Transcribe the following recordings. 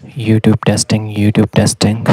YouTube testing, YouTube testing.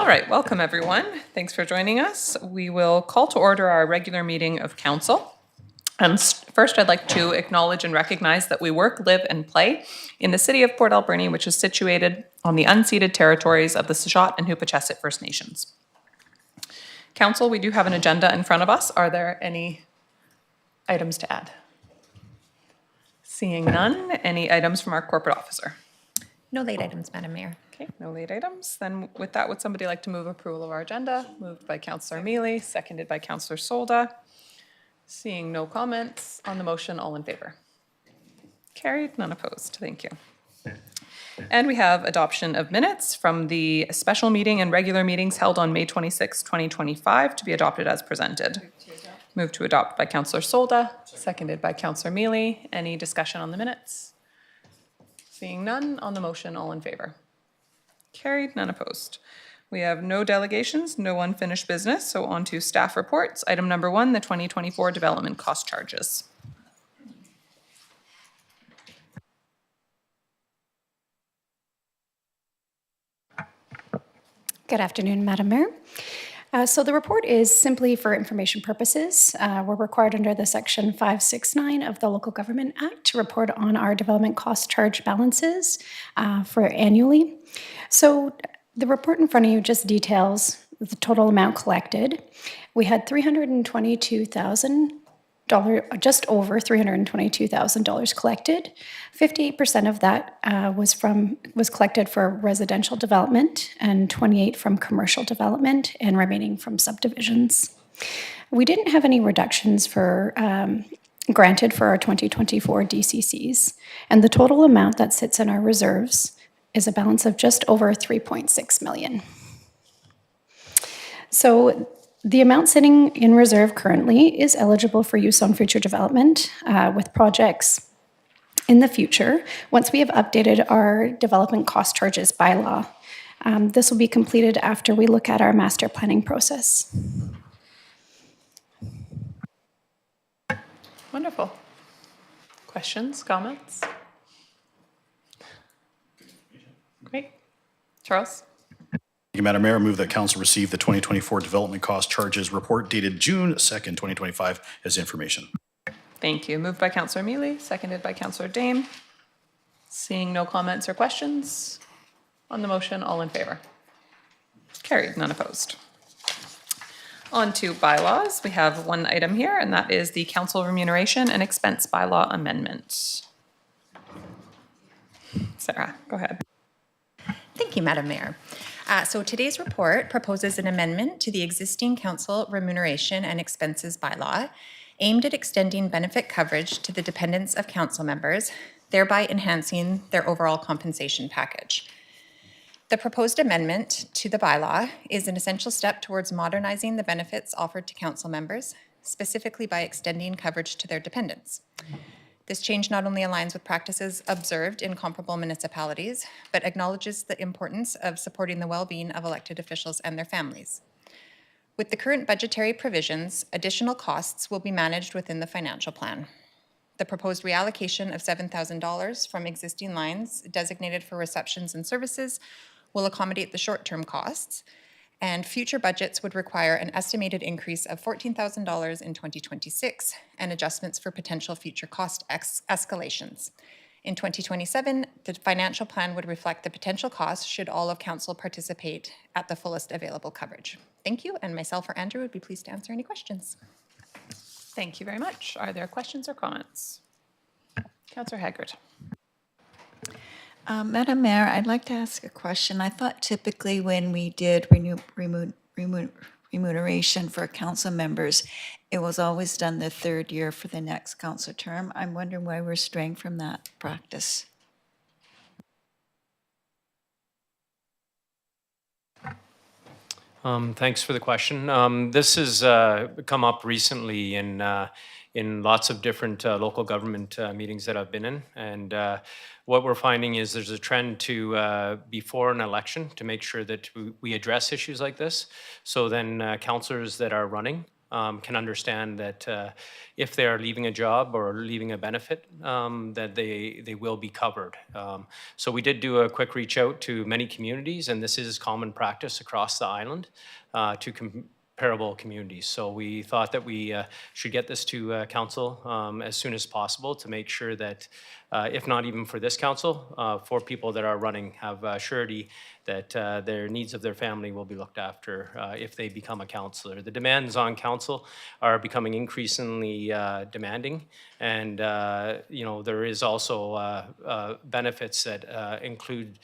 All right, welcome everyone. Thanks for joining us. We will call to order our regular meeting of council. First, I'd like to acknowledge and recognize that we work, live, and play in the city of Port Alberni, which is situated on the unceded territories of the Sechot and Hupachesit First Nations. Council, we do have an agenda in front of us. Are there any items to add? Seeing none, any items from our corporate officer? No late items, Madam Mayor. Okay, no late items. Then with that, would somebody like to move approval of our agenda? Moved by Councillor Mealy, seconded by Councillor Solda. Seeing no comments on the motion, all in favor? Carried, none opposed. Thank you. And we have adoption of minutes from the special meeting and regular meetings held on May 26, 2025 to be adopted as presented. Moved to adopt by Councillor Solda, seconded by Councillor Mealy. Any discussion on the minutes? Seeing none on the motion, all in favor? Carried, none opposed. We have no delegations, no unfinished business, so on to staff reports. Item number 1, the 2024 development cost charges. Good afternoon, Madam Mayor. So the report is simply for information purposes. We're required under the Section 569 of the Local Government Act to report on our development cost charge balances for annually. So the report in front of you just details the total amount collected. We had $322,000, just over $322,000 collected. 58% of that was collected for residential development, and 28% from commercial development, and remaining from subdivisions. We didn't have any reductions granted for our 2024 DCCs, and the total amount that sits in our reserves is a balance of just over $3.6 million. So the amount sitting in reserve currently is eligible for use on future development with projects in the future once we have updated our development cost charges bylaw. This will be completed after we look at our master planning process. Wonderful. Questions, comments? Great. Charles? Thank you, Madam Mayor. I move that council receive the 2024 development cost charges report dated June 2nd, 2025 as information. Thank you. Moved by Councillor Mealy, seconded by Councillor Dame. Seeing no comments or questions on the motion, all in favor? Carried, none opposed. On to bylaws. We have one item here, and that is the council remuneration and expense bylaw amendment. Sarah, go ahead. Thank you, Madam Mayor. So today's report proposes an amendment to the existing council remuneration and expenses bylaw aimed at extending benefit coverage to the dependents of council members, thereby enhancing their overall compensation package. The proposed amendment to the bylaw is an essential step towards modernizing the benefits offered to council members, specifically by extending coverage to their dependents. This change not only aligns with practices observed in comparable municipalities, but acknowledges the importance of supporting the well-being of elected officials and their families. With the current budgetary provisions, additional costs will be managed within the financial plan. The proposed reallocation of $7,000 from existing lines designated for receptions and services will accommodate the short-term costs, and future budgets would require an estimated increase of $14,000 in 2026 and adjustments for potential future cost escalations. In 2027, the financial plan would reflect the potential costs should all of council participate at the fullest available coverage. Thank you, and myself or Andrew would be pleased to answer any questions. Thank you very much. Are there questions or comments? Councillor Haggard. Madam Mayor, I'd like to ask a question. I thought typically when we did remuneration for council members, it was always done the third year for the next council term. I'm wondering why we're straying from that practice. Thanks for the question. This has come up recently in lots of different local government meetings that I've been in. And what we're finding is there's a trend to, before an election, to make sure that we address issues like this. So then councillors that are running can understand that if they are leaving a job or leaving a benefit, that they will be covered. So we did do a quick reach out to many communities, and this is common practice across the island to comparable communities. So we thought that we should get this to council as soon as possible to make sure that, if not even for this council, for people that are running, have surety that their needs of their family will be looked after if they become a councillor. The demands on council are becoming increasingly demanding, and there is also benefits that include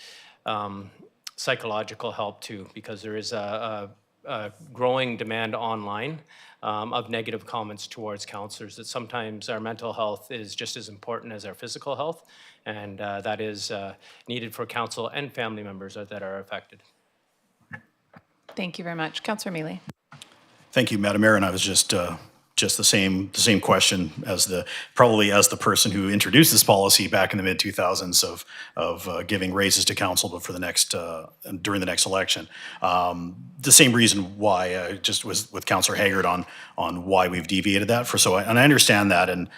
psychological help too, because there is a growing demand online of negative comments towards counselors, that sometimes our mental health is just as important as our physical health, and that is needed for council and family members that are affected. Thank you very much. Councillor Mealy. Thank you, Madam Mayor, and I was just the same question as probably as the person who introduced this policy back in the mid 2000s of giving raises to council, but for the next during the next election. The same reason why I just was with Councillor Haggard on why we've deviated that and I understand that, and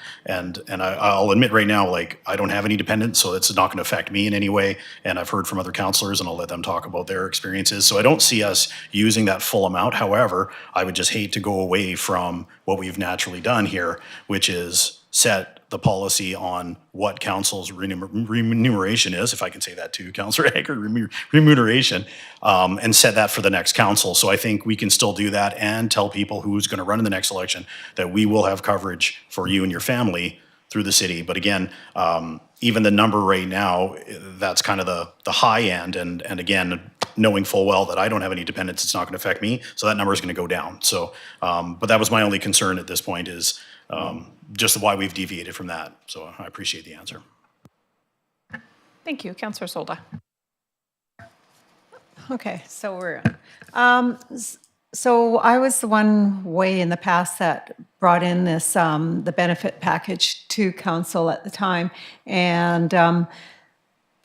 I'll admit right now, like, I don't have any dependents, so it's not going to affect me in any way. And I've heard from other councillors, and I'll let them talk about their experiences. So I don't see us using that full amount. However, I would just hate to go away from what we've naturally done here, which is set the policy on what council's remuneration is, if I can say that too, Councillor Haggard, remuneration, and set that for the next council. So I think we can still do that and tell people who's going to run in the next election that we will have coverage for you and your family through the city. But again, even the number right now, that's kind of the high end. And again, knowing full well that I don't have any dependents, it's not going to affect me. So that number is going to go down. So, but that was my only concern at this point, is just why we've deviated from that. So I appreciate the answer. Thank you. Councillor Solda. Okay, so we're so I was the one way in the past that brought in this the benefit package to council at the time, and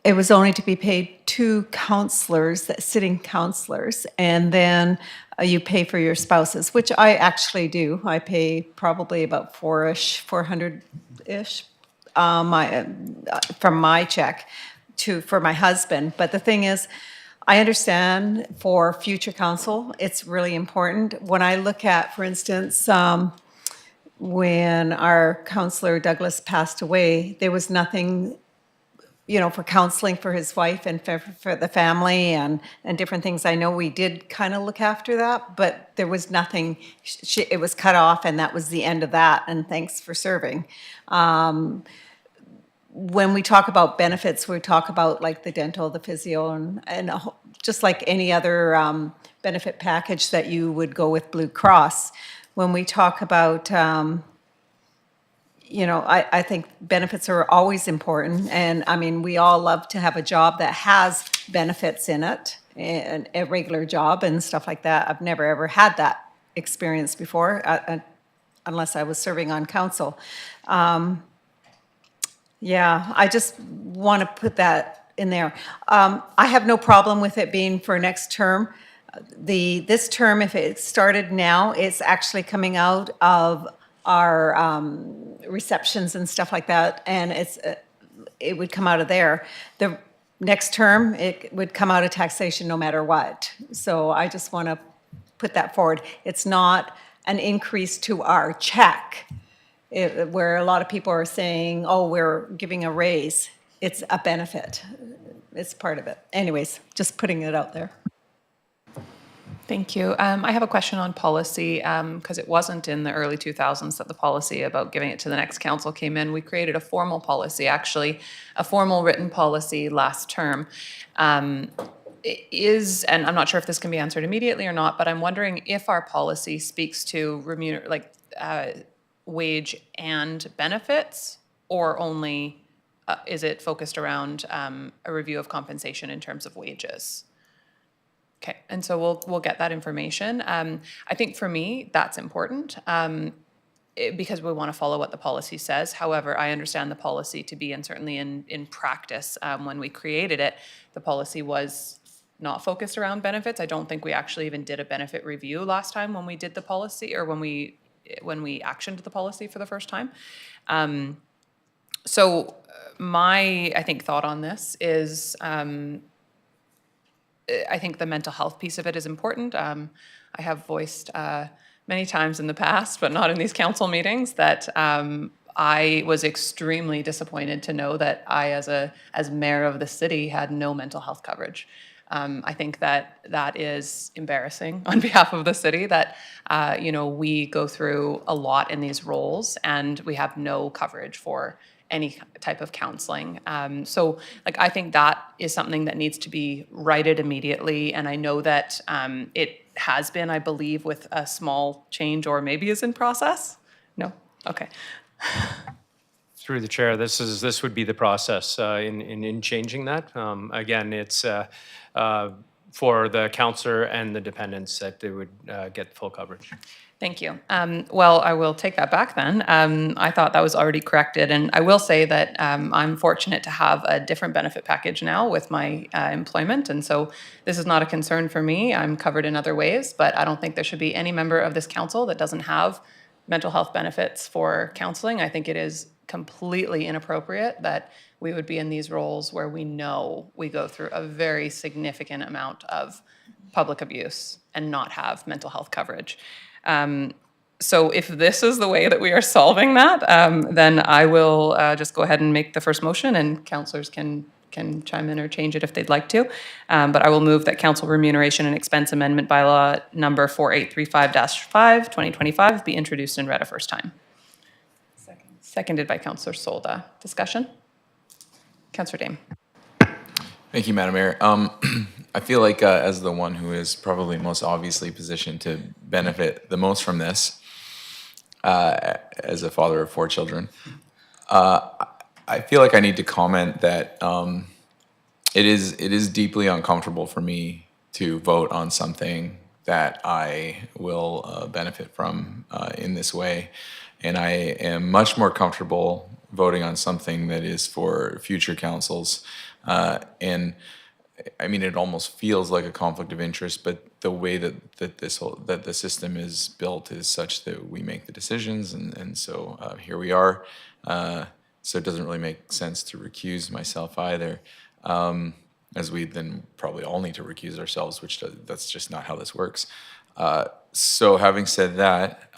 it was only to be paid to councillors, sitting councillors, and then you pay for your spouses, which I actually do. I pay probably about 400-ish from my check for my husband. But the thing is, I understand for future council, it's really important. When I look at, for instance, when our councillor Douglas passed away, there was nothing, for counseling for his wife and for the family and different things. I know we did kind of look after that, but there was nothing, it was cut off, and that was the end of that, and thanks for serving. When we talk about benefits, we talk about like the dental, the physio, and just like any other benefit package that you would go with Blue Cross. When we talk about, I think benefits are always important. And I mean, we all love to have a job that has benefits in it, and a regular job and stuff like that. I've never ever had that experience before, unless I was serving on council. Yeah, I just want to put that in there. I have no problem with it being for next term. This term, if it started now, it's actually coming out of our receptions and stuff like that, and it would come out of there. The next term, it would come out of taxation no matter what. So I just want to put that forward. It's not an increase to our check. Where a lot of people are saying, oh, we're giving a raise. It's a benefit. It's part of it. Anyways, just putting it out there. Thank you. I have a question on policy, because it wasn't in the early 2000s that the policy about giving it to the next council came in. We created a formal policy, actually, a formal written policy last term. And I'm not sure if this can be answered immediately or not, but I'm wondering if our policy speaks to wage and benefits, or only is it focused around a review of compensation in terms of wages? Okay, and so we'll get that information. I think for me, that's important because we want to follow what the policy says. However, I understand the policy to be, and certainly in practice, when we created it, the policy was not focused around benefits. I don't think we actually even did a benefit review last time when we did the policy, or when we actioned the policy for the first time. So my, I think, thought on this is, I think the mental health piece of it is important. I have voiced many times in the past, but not in these council meetings, that I was extremely disappointed to know that I, as mayor of the city, had no mental health coverage. I think that is embarrassing on behalf of the city, that we go through a lot in these roles and we have no coverage for any type of counseling. So I think that is something that needs to be righted immediately. And I know that it has been, I believe, with a small change, or maybe is in process. No? Okay. Through the chair, this would be the process in changing that. Again, it's for the counselor and the dependents that they would get full coverage. Thank you. Well, I will take that back then. I thought that was already corrected. And I will say that I'm fortunate to have a different benefit package now with my employment. And so this is not a concern for me. I'm covered in other ways, but I don't think there should be any member of this council that doesn't have mental health benefits for counseling. I think it is completely inappropriate that we would be in these roles where we know we go through a very significant amount of public abuse and not have mental health coverage. So if this is the way that we are solving that, then I will just go ahead and make the first motion, and councillors can chime in or change it if they'd like to. But I will move that council remuneration and expense amendment bylaw number 4835-5, 2025 be introduced and read a first time. Seconded by Councillor Solda. Discussion? Councillor Dame. Thank you, Madam Mayor. I feel like as the one who is probably most obviously positioned to benefit the most from this, as a father of 4 children, I feel like I need to comment that it is deeply uncomfortable for me to vote on something that I will benefit from in this way. And I am much more comfortable voting on something that is for future councils. And I mean, it almost feels like a conflict of interest, but the way that the system is built is such that we make the decisions, and so here we are. So it doesn't really make sense to recuse myself either, as we then probably all need to recuse ourselves, that's just not how this works. So having said that,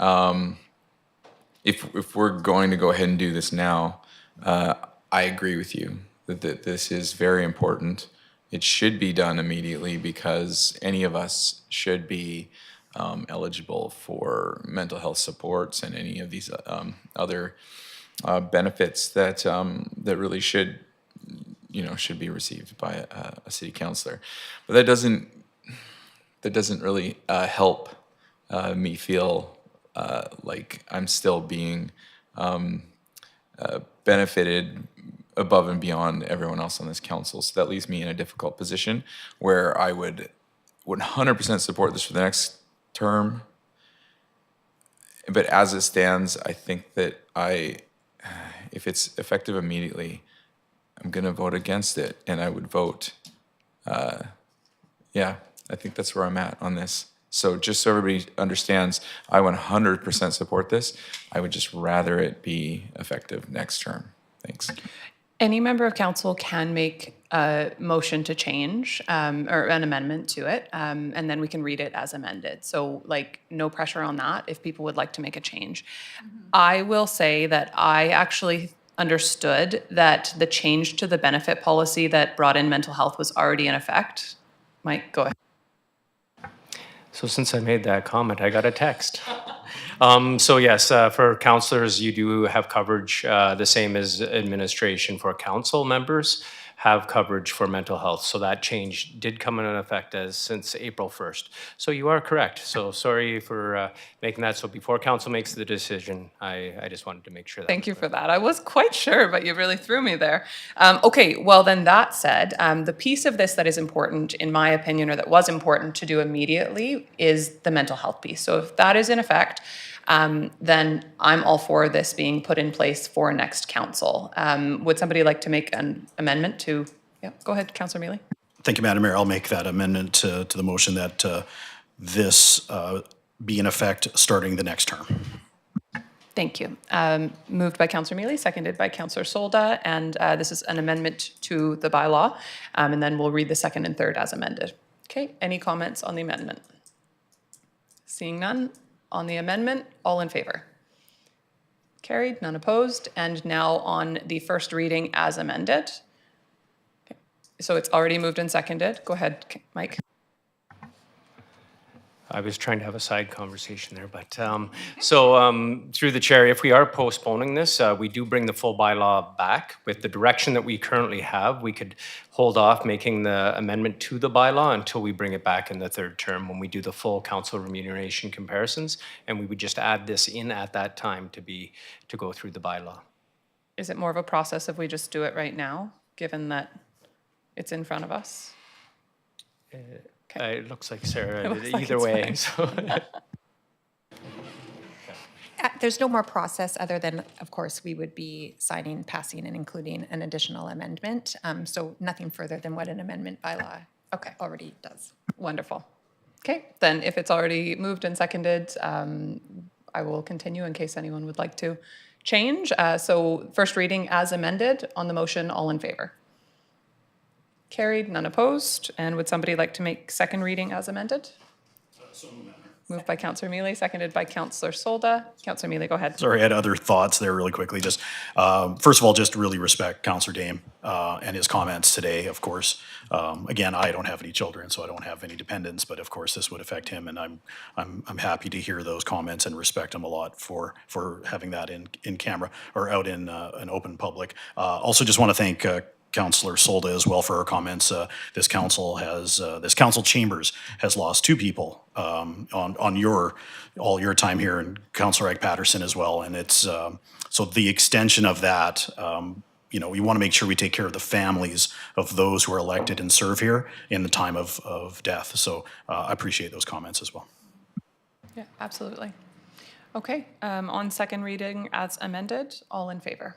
if we're going to go ahead and do this now, I agree with you that this is very important. It should be done immediately because any of us should be eligible for mental health supports and any of these other benefits that that really should be received by a city councillor. But that doesn't really help me feel like I'm still being benefited above and beyond everyone else on this council. So that leaves me in a difficult position where I would 100% support this for the next term. But as it stands, I think that if it's effective immediately, I'm going to vote against it. And I would vote, I think that's where I'm at on this. So just so everybody understands, I 100% support this. I would just rather it be effective next term. Thanks. Any member of council can make a motion to change or an amendment to it, and then we can read it as amended. So no pressure on that if people would like to make a change. I will say that I actually understood that the change to the benefit policy that brought in mental health was already in effect. Mike, go ahead. So since I made that comment, I got a text. So yes, for councillors, you do have coverage, the same as administration for council members have coverage for mental health. So that change did come into effect since April 1st. So you are correct. So sorry for making that. So before council makes the decision, I just wanted to make sure that. Thank you for that. I was quite sure, but you really threw me there. Okay, well then that said, the piece of this that is important, in my opinion, or that was important to do immediately is the mental health piece. So if that is in effect, then I'm all for this being put in place for next council. Would somebody like to make an amendment to, yeah, go ahead, Councillor Mealy. Thank you, Madam Mayor. I'll make that amendment to the motion that this be in effect starting the next term. Thank you. Moved by Councillor Mealy, seconded by Councillor Solda, and this is an amendment to the bylaw. And then we'll read the second and third as amended. Okay, any comments on the amendment? Seeing none, on the amendment, all in favor? Carried, none opposed, and now on the first reading as amended. Okay. So it's already moved and seconded. Go ahead, Mike. I was trying to have a side conversation there, but through the chair, if we are postponing this, we do bring the full bylaw back. With the direction that we currently have, we could hold off making the amendment to the bylaw until we bring it back in the third term when we do the full council remuneration comparisons, and we would just add this in at that time to go through the bylaw. Is it more of a process if we just do it right now, given that it's in front of us? It looks like Sarah looks did it like either it's way. fine. So. There's no more process other than, of course, we would be signing, passing, and including an additional amendment. So nothing further than what an amendment bylaw already does. Wonderful. Okay, then if it's already moved and seconded, I will continue in case anyone would like to change. So first reading as amended on the motion, all in favor? Carried, none opposed. And would somebody like to make second reading as amended? Moved by Councillor Mealy, seconded by Councillor Solda. Councillor Mealy, go ahead. Sorry, I had other thoughts there really quickly. Just first of all, just really respect Councillor Dame and his comments today, of course. Again, I don't have any children, so I don't have any dependents, but of course this would affect him, and I'm happy to hear those comments and respect him a lot for having that in camera or out in an open public. Also, just want to thank Councillor Solda as well for her comments. This council chambers has lost two people on all your time here, and Councillor Ike Patterson as well. And it's so the extension of that. We want to make sure we take care of the families of those who are elected and serve here in the time of death. So I appreciate those comments as well. Yeah, absolutely. Okay, on second reading as amended, all in favor?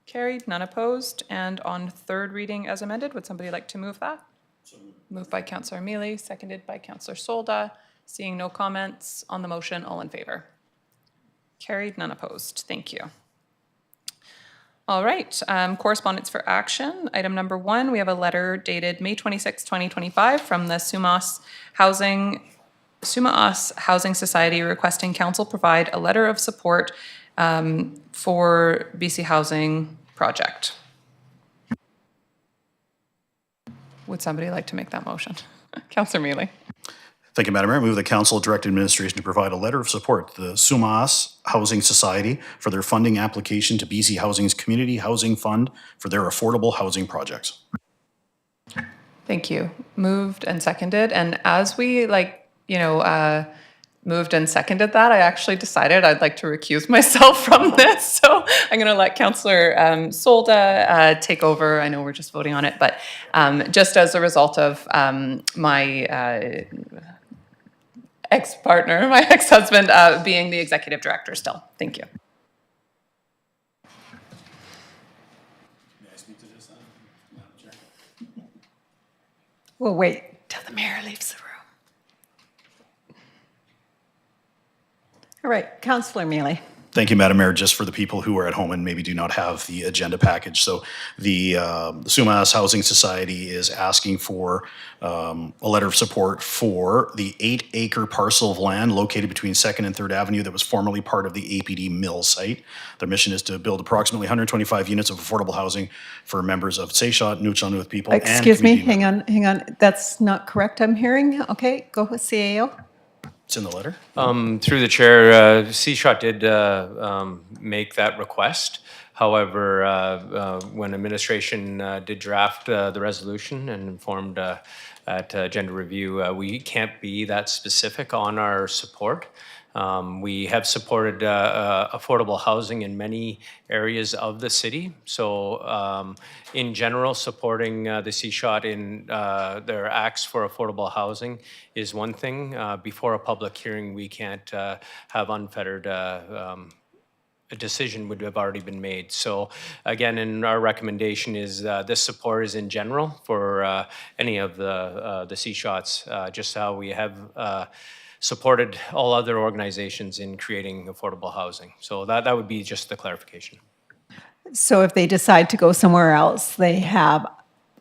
Carried, none opposed. And on third reading as amended, would somebody like to move that? Moved by Councillor Mealy, seconded by Councillor Solda. Seeing no comments on the motion, all in favor? Carried, none opposed. Thank you. All right, correspondence for action. Item number 1, we have a letter dated May 26, 2025 from the Sumas Housing Society requesting council provide a letter of support for BC Housing project. Would somebody like to make that motion? Councillor Mealy. Thank you, Madam Mayor. I move the council direct administration to provide a letter of support to the Sumas Housing Society for their funding application to BC Housing's Community Housing Fund for their affordable housing projects. Thank you. Moved and seconded. And as we moved and seconded that, I actually decided I'd like to recuse myself from this. So I'm going to let Councillor Solda take over. I know we're just voting on it, but just as a result of my ex-partner, my ex-husband being the executive director still. Thank you. May I speak to this, Madam Chair? We'll wait. Till the mayor leaves the room. All right, Councillor Mealy. Thank you, Madam Mayor. Just for the people who are at home and maybe do not have the agenda package. So the Sumas Housing Society is asking for a letter of support for the 8-acre parcel of land located between 2nd and 3rd Avenue that was formerly part of the APD mill site. Their mission is to build approximately 125 units of affordable housing for members of Seychelles, Nuu-chah-nulth people. Excuse me, community hang on. That's not correct, I'm hearing. Okay, go with CAO. It's in the letter. Through the chair, CSHOT did make that request. However, when administration did draft the resolution and informed at agenda review, we can't be that specific on our support. We have supported affordable housing in many areas of the city. So in general, supporting the CSHOT in their acts for affordable housing is one thing. Before a public hearing, we can't have unfettered a decision would have already been made. So again, and our recommendation is this support is in general for any of the C-shots, just how we have supported all other organizations in creating affordable housing. So that would be just the clarification. So if they decide to go somewhere else, they have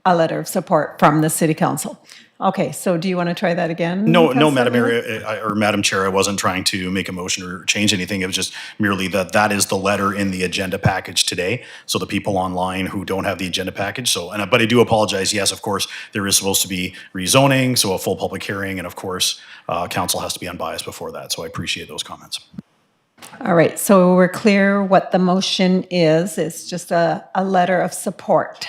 a letter of support from the city council. Okay, so do you want to try that again? No, Councillor Madam Miller? Mayor, or Madam Chair, I wasn't trying to make a motion or change anything. It was just merely that is the letter in the agenda package today. So the people online who don't have the agenda package, but I do apologize. Yes, of course, there is supposed to be rezoning, so a full public hearing, and of course, council has to be unbiased before that. So I appreciate those comments. All right, so we're clear what the motion is. It's just a letter of support,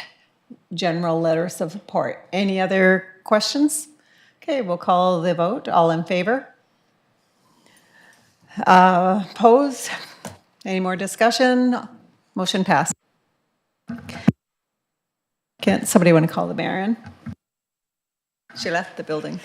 general letters of support. Any other questions? Okay, we'll call the vote. All in favor? Opposed? Any more discussion? Motion passed. Can somebody want to call the mayor in? She left the building.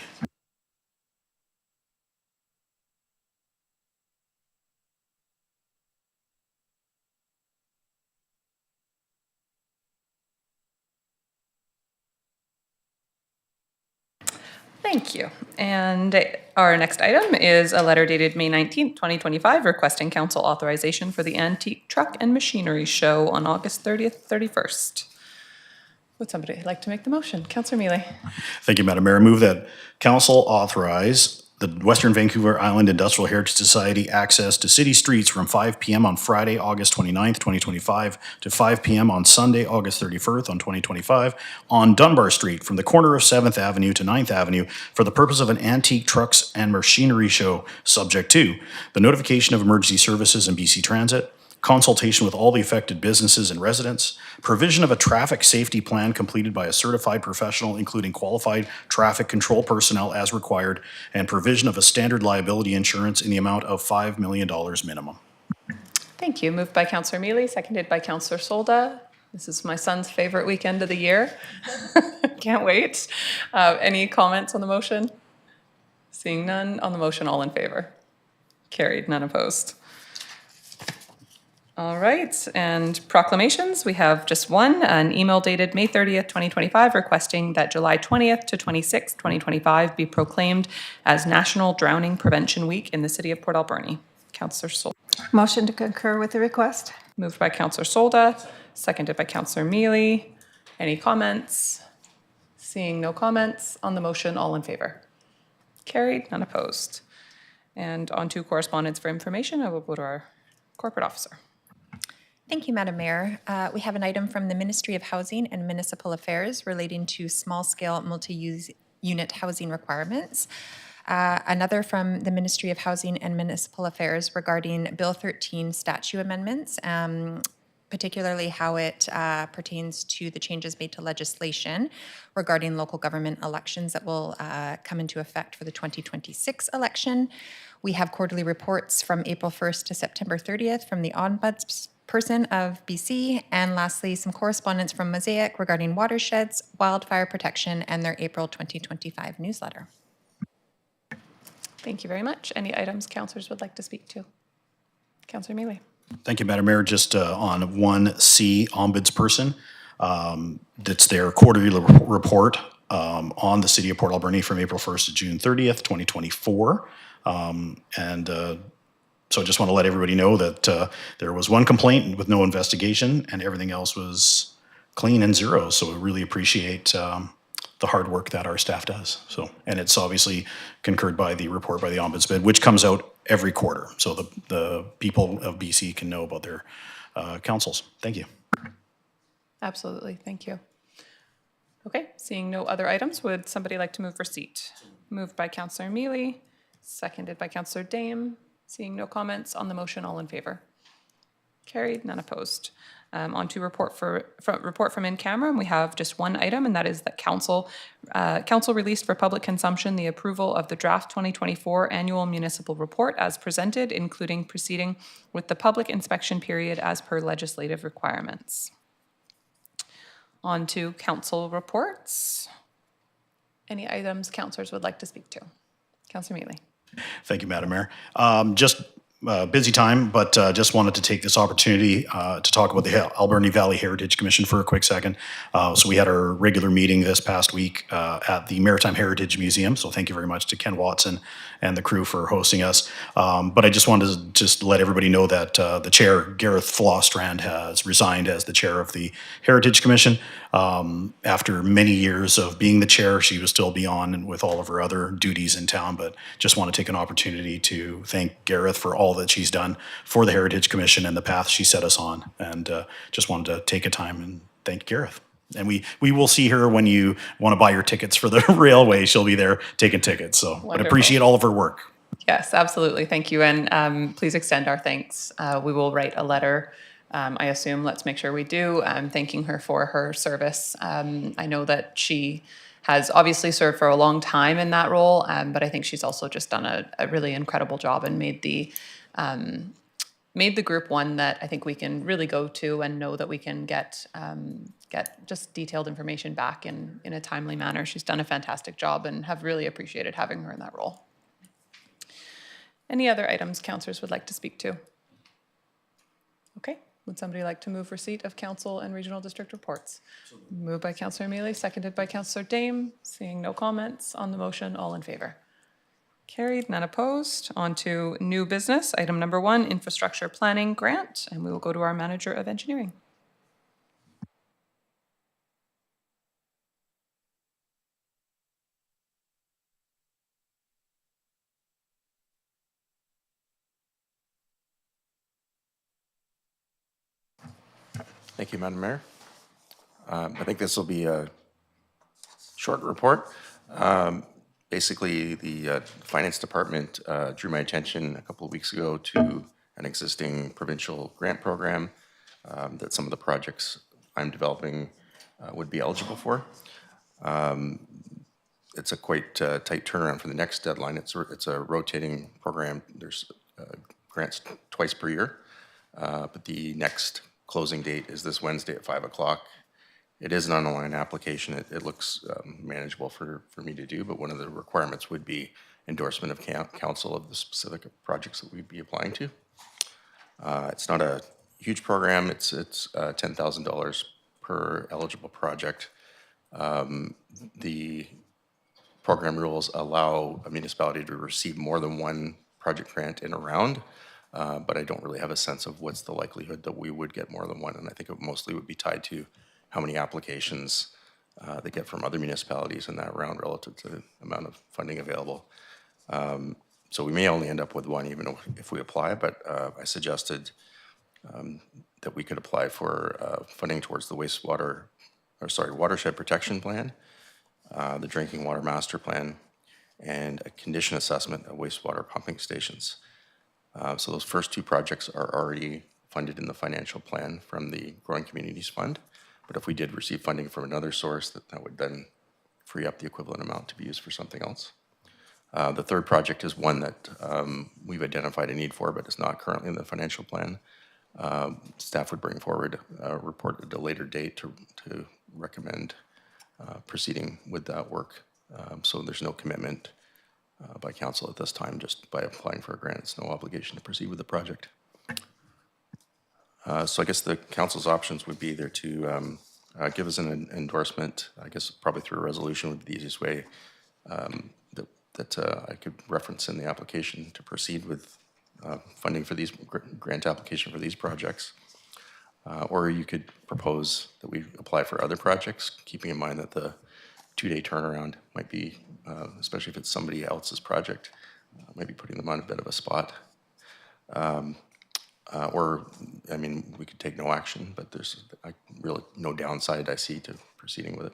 Thank you. And our next item is a letter dated May 19th, 2025, requesting council authorization for the Antique Truck and Machinery Show on August 30th, 31st. Would somebody like to make the motion? Councillor Mealy. Thank you, Madam Mayor. I move that council authorize the Western Vancouver Island Industrial Heritage Society access to city streets from 5 p.m. on Friday, August 29th, 2025 to 5 p.m. on Sunday, August 31st on 2025 on Dunbar Street from the corner of 7th Avenue to 9th Avenue for the purpose of an antique trucks and machinery show, subject to the notification of emergency services and BC Transit, consultation with all the affected businesses and residents, provision of a traffic safety plan completed by a certified professional, including qualified traffic control personnel as required, and provision of a standard liability insurance in the amount of $5 million minimum. Thank you. Moved by Councillor Mealy, seconded by Councillor Solda. This is my son's favorite weekend of the year. Can't wait. Any comments on the motion? Seeing none on the motion, all in favor? Carried, none opposed. All right, and proclamations, we have just one, an email dated May 30th, 2025, requesting that July 20th to 26th, 2025 be proclaimed as National Drowning Prevention Week in the city of Port Alberni. Councillor Solda. Motion to concur with the request. Moved by Councillor Solda, seconded by Councillor Mealy. Any comments? Seeing no comments on the motion, all in favor? Carried, none opposed. And on to correspondence for information, I will go to our corporate officer. Thank you, Madam Mayor. We have an item from the Ministry of Housing and Municipal Affairs relating to small-scale multi-unit housing requirements. Another from the Ministry of Housing and Municipal Affairs regarding Bill 13 statute amendments, particularly how it pertains to the changes made to legislation regarding local government elections that will come into effect for the 2026 election. We have quarterly reports from April 1st to September 30th from the Ombudsperson of BC, and lastly, some correspondence from Mosaic regarding watersheds, wildfire protection, and their April 2025 newsletter. Thank you very much. Any items councillors would like to speak to? Councillor Mealy. Thank you, Madam Mayor. Just on 1C Ombudsperson, that's their quarterly report on the city of Port Alberni from April 1st to June 30th, 2024. So I just want to let everybody know that there was one complaint with no investigation and everything else was clean and zero. So we really appreciate the hard work that our staff does. So, and it's obviously concurred by the report by the Ombudsman, which comes out every quarter. So the people of BC can know about their councils. Thank you. Absolutely, thank you. Okay, seeing no other items, would somebody like to move receipt? Moved by Councillor Mealy, seconded by Councillor Dame. Seeing no comments on the motion, all in favor? Carried, none opposed. On to report from in camera, and we have just one item, and that is that council released for public consumption the approval of the draft 2024 annual municipal report as presented, including proceeding with the public inspection period as per legislative requirements. On to council reports. Any items councillors would like to speak to? Councillor Mealy. Thank you, Madam Mayor. Just busy time, but just wanted to take this opportunity to talk about the Alberni Valley Heritage Commission for a quick second. So we had our regular meeting this past week at the Maritime Heritage Museum. So thank you very much to Ken Watson and the crew for hosting us. But I just wanted to just let everybody know that the chair, Gareth Flostrand, has resigned as the chair of the Heritage Commission. After many years of being the chair, she will still be on with all of her other duties in town, but just want to take an opportunity to thank Gareth for all that she's done for the Heritage Commission and the path she set us on. And just wanted to take a time and thank Gareth. And we will see her when you want to buy your tickets for the railway. She'll be there taking tickets. So, but Wonderful. appreciate all of her work. Yes, absolutely. Thank you. And please extend our thanks. We will write a letter. I assume, let's make sure we do, thanking her for her service. I know that she has obviously served for a long time in that role, but I think she's also just done a really incredible job and made the group one that I think we can really go to and know that we can get just detailed information back in a timely manner. She's done a fantastic job and have really appreciated having her in that role. Any other items councillors would like to speak to? Okay. Would somebody like to move receipt of council and regional district reports? Moved by Councillor Mealy, seconded by Councillor Dame. Seeing no comments on the motion, all in favor? Carried, none opposed. On to new business. Item number 1, infrastructure planning grant, and we will go to our manager of engineering. Thank you, Madam Mayor. I think this will be a short report. Basically, the Finance Department drew my attention a couple of weeks ago to an existing provincial grant program that some of the projects I'm developing would be eligible for. It's a quite tight turnaround for the next deadline. It's a rotating program. There's grants twice per year, but the next closing date is this Wednesday at 5 o'clock. It is an online application. It looks manageable for me to do, but one of the requirements would be endorsement of council of the specific projects that we'd be applying to. It's not a huge program. It's $10,000 per eligible project. The program rules allow a municipality to receive more than one project grant in a round, but I don't really have a sense of what's the likelihood that we would get more than one, and I think it mostly would be tied to how many applications they get from other municipalities in that round relative to the amount of funding available. So we may only end up with one even if we apply, but I suggested that we could apply for funding towards the watershed protection plan, the drinking water master plan, and a condition assessment of wastewater pumping stations. So those first 2 projects are already funded in the financial plan from the Growing Communities Fund. But if we did receive funding from another source, that would then free up the equivalent amount to be used for something else. The third project is one that we've identified a need for, but it's not currently in the financial plan. Staff would bring forward a report at a later date to recommend proceeding with that work. So there's no commitment by council at this time. Just by applying for a grant, it's no obligation to proceed with the project. So I guess the council's options would be either to give us an endorsement, I guess probably through a resolution would be the easiest way, that I could reference in the application to proceed with funding for these grant application for these projects. Or you could propose that we apply for other projects, keeping in mind that the 2-day turnaround might be, especially if it's somebody else's project, maybe putting them on a bit of a spot. Or, I mean, we could take no action, but there's really no downside I see to proceeding with it.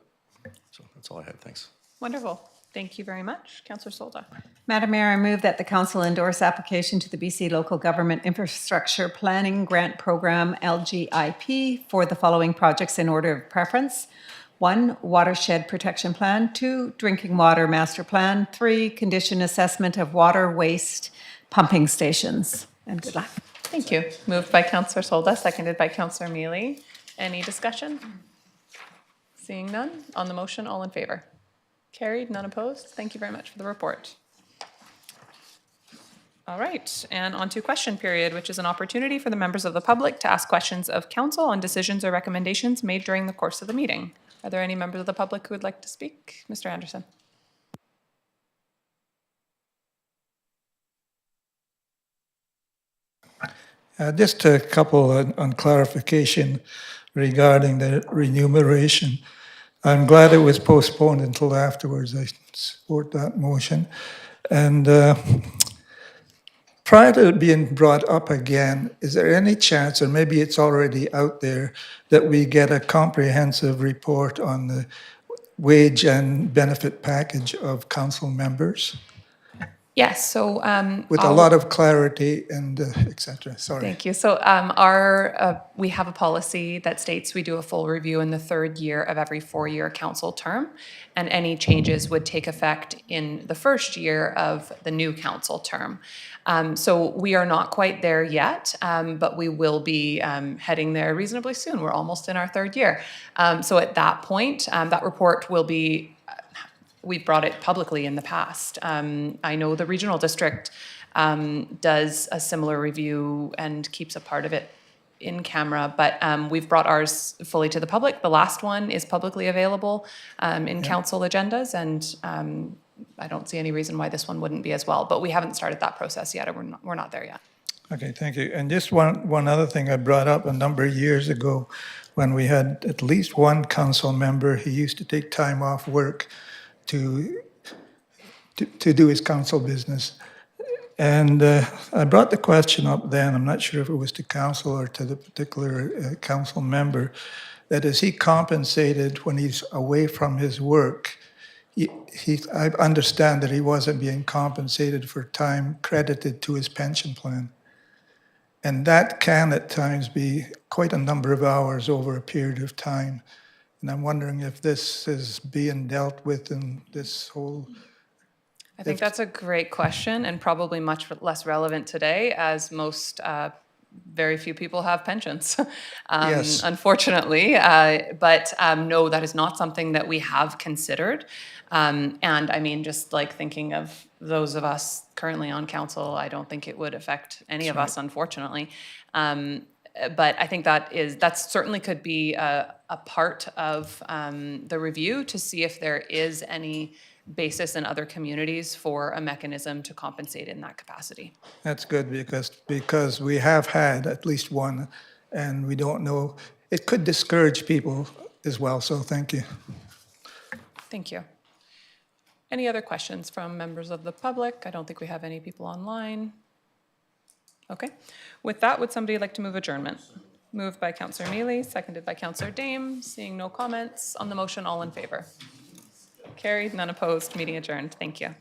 So that's all I have. Thanks. Wonderful. Thank you very much. Councillor Solda. Madam Mayor, I move that the council endorse application to the BC Local Government Infrastructure Planning Grant Program, LGIP, for the following projects in order of preference. 1, watershed protection plan. 2, drinking water master plan. 3, condition assessment of water waste pumping stations. And good luck. Thank you. Moved by Councillor Solda, seconded by Councillor Mealy. Any discussion? Seeing none. On the motion, all in favor? Carried, none opposed. Thank you very much for the report. All right, and on to question period, which is an opportunity for the members of the public to ask questions of council on decisions or recommendations made during the course of the meeting. Are there any members of the public who would like to speak? Mr. Anderson. Just a couple on clarification regarding the remuneration. I'm glad it was postponed until afterwards. I support that motion. And prior to it being brought up again, is there any chance, or maybe it's already out there, that we get a comprehensive report on the wage and benefit package of council members? Yes, so With a lot of clarity and et cetera. Sorry. Thank you. So we have a policy that states we do a full review in the third year of every four-year council term, and any changes would take effect in the first year of the new council term. So we are not quite there yet, but we will be heading there reasonably soon. We're almost in our third year. So at that point, that report will be we've brought it publicly in the past. I know the regional district does a similar review and keeps a part of it in camera, but we've brought ours fully to the public. The last one is publicly available in council agendas, and I don't see any reason why this one wouldn't be as well, but we haven't started that process yet, or we're not there yet. Okay, thank you. And just one other thing I brought up a number of years ago, when we had at least one council member, he used to take time off work to do his council business. And I brought the question up then, I'm not sure if it was to council or to the particular council member, that is he compensated when he's away from his work? I understand that he wasn't being compensated for time credited to his pension plan. And that can at times be quite a number of hours over a period of time. And I'm wondering if this is being dealt with in this whole... I think that's a great question, and probably much less relevant today, as most very few people have pensions, Yes. unfortunately. But no, that is not something that we have considered. And I mean, just like thinking of those of us currently on council, I don't think it would affect any of us, unfortunately. But I think that certainly could be a part of the review to see if there is any basis in other communities for a mechanism to compensate in that capacity. That's good, because we have had at least one, and we don't know. It could discourage people as well, so thank you. Thank you. Any other questions from members of the public? I don't think we have any people online. Okay. With that, would somebody like to move adjournment? Moved by Councillor Mealy, seconded by Councillor Dame. Seeing no comments on the motion, all in favor? Carried, none opposed, meeting adjourned. Thank you.